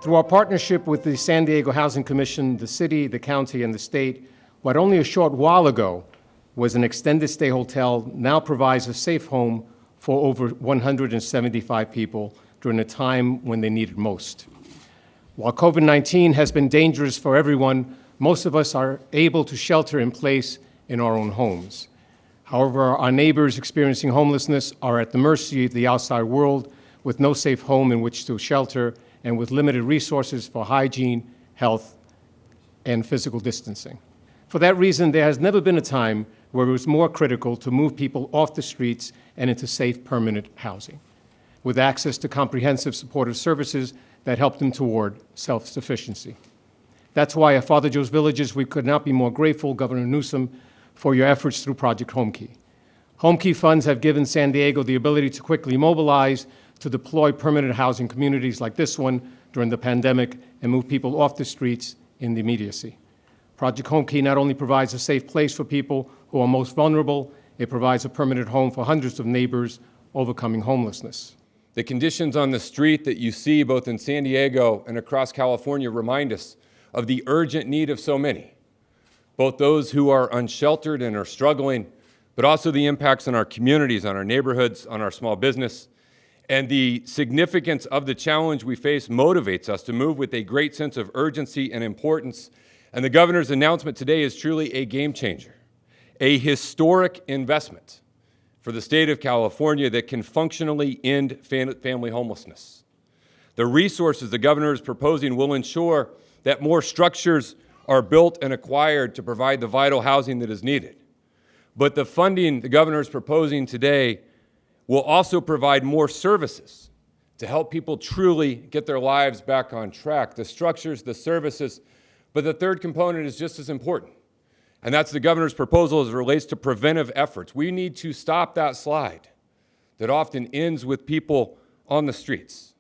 Through our partnership with the San Diego Housing Commission, the city, the county, and the state, what only a short while ago was an extended stay hotel now provides a safe home for over 175 people during a time when they need it most. While COVID-19 has been dangerous for everyone, most of us are able to shelter in place in our own homes. However, our neighbors experiencing homelessness are at the mercy of the outside world with no safe home in which to shelter and with limited resources for hygiene, health, and physical distancing. For that reason, there has never been a time where it was more critical to move people off the streets and into safe, permanent housing, with access to comprehensive supportive services that help them toward self-sufficiency. That's why at Father Joe's Villages, we could not be more grateful, Governor Newsom, for your efforts through Project HOMEKEY. HOMEKEY funds have given San Diego the ability to quickly mobilize to deploy permanent housing communities like this one during the pandemic and move people off the streets in the immediacy. Project HOMEKEY not only provides a safe place for people who are most vulnerable, it provides a permanent home for hundreds of neighbors overcoming homelessness. The conditions on the street that you see both in San Diego and across California remind us of the urgent need of so many, both those who are unsheltered and are struggling, but also the impacts on our communities, on our neighborhoods, on our small business. And the significance of the challenge we face motivates us to move with a great sense of urgency and importance. And the governor's announcement today is truly a game changer, a historic investment for the state of California that can functionally end family homelessness. The resources the governor is proposing will ensure that more structures are built and acquired to provide the vital housing that is needed. But the funding the governor is proposing today will also provide more services to help people truly get their lives back on track. The structures, the services, but the third component is just as important. And that's the governor's proposal as it relates to preventive efforts. We need to stop that slide that often ends with people on the streets.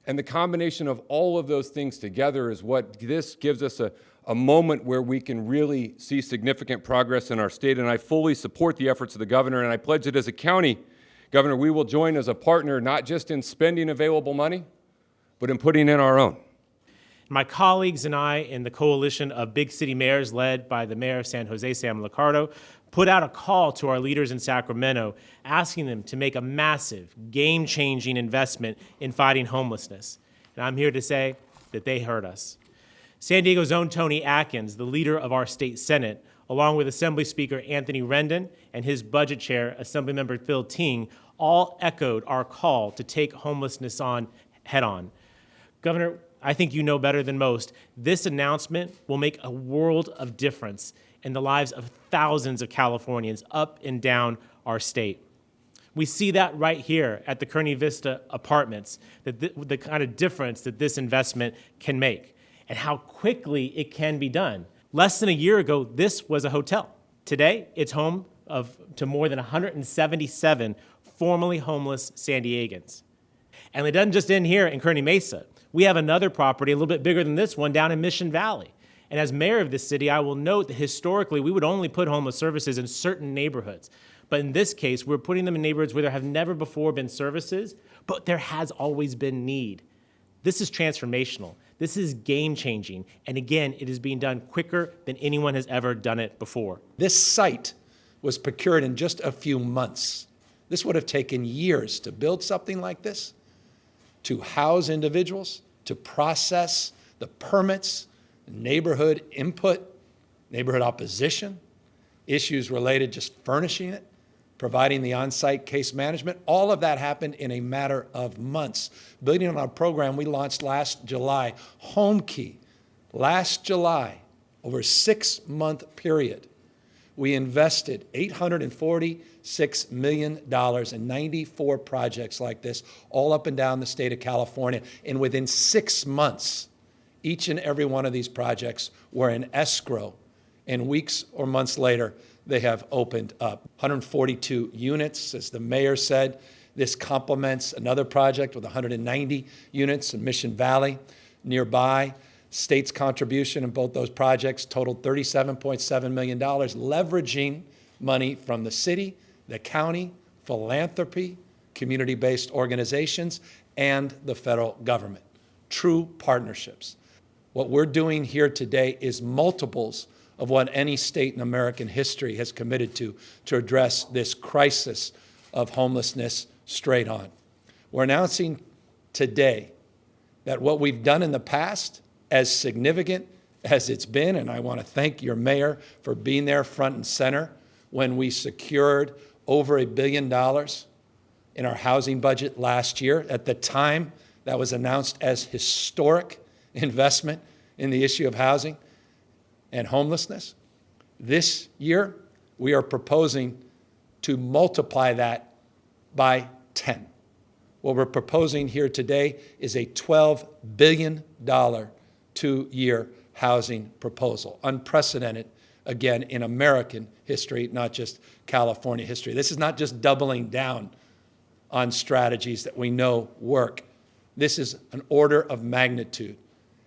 And the combination of all of those things together is what this gives us a moment where we can really see significant progress in our state. And I fully support the efforts of the governor, and I pledge that as a county, Governor, we will join as a partner, not just in spending available money, but in putting in our own. My colleagues and I in the coalition of big city mayors led by the mayor of San Jose, Sam Liccardo, put out a call to our leaders in Sacramento asking them to make a massive, game-changing investment in fighting homelessness. And I'm here to say that they heard us. San Diego's own Tony Atkins, the leader of our state Senate, along with Assembly Speaker Anthony Rendon and his budget chair, Assemblymember Phil Ting, all echoed our call to take homelessness on head-on. Governor, I think you know better than most, this announcement will make a world of difference in the lives of thousands of Californians up and down our state. We see that right here at the Kearney Vista Apartments, that the kind of difference that this investment can make and how quickly it can be done. Less than a year ago, this was a hotel. Today, it's home to more than 177 formerly homeless San Diegans. And it doesn't just end here in Kearney Mesa. We have another property a little bit bigger than this one down in Mission Valley. And as mayor of this city, I will note that historically, we would only put homeless services in certain neighborhoods. But in this case, we're putting them in neighborhoods where there have never before been services, but there has always been need. This is transformational. This is game-changing. And again, it is being done quicker than anyone has ever done it before. This site was procured in just a few months. This would have taken years to build something like this, to house individuals, to process the permits, neighborhood input, neighborhood opposition, issues related just furnishing it, providing the on-site case management. All of that happened in a matter of months. Building on our program we launched last July, HOMEKEY. Last July, over a 6-month period, we invested $846 million in 94 projects like this, all up and down the state of California. And within 6 months, each and every one of these projects were in escrow. And weeks or months later, they have opened up. 142 units, as the mayor said. This complements another project with 190 units in Mission Valley nearby. State's contribution in both those projects totaled $37.7 million, leveraging money from the city, the county, philanthropy, community-based organizations, and the federal government. true partnerships. What we're doing here today is multiples of what any state in American history has committed to address this crisis of homelessness straight on. We're announcing today that what we've done in the past, as significant as it's been, and I want to thank your mayor for being there front and center when we secured over $1 billion in our housing budget last year. At the time, that was announced as historic investment in the issue of housing and homelessness. This year, we are proposing to multiply that by 10. What we're proposing here today is a $12 billion 2-year housing proposal, unprecedented, again, in American history, not just California history. This is not just doubling down on strategies that we know work. This is an order of magnitude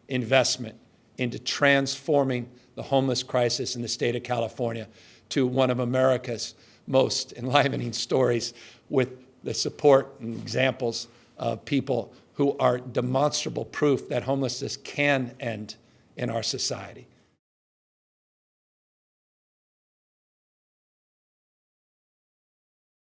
investment into transforming the homeless crisis in the state of California to one of America's most enlivening stories, with the support and examples of people who are demonstrable proof that homelessness can end in our society.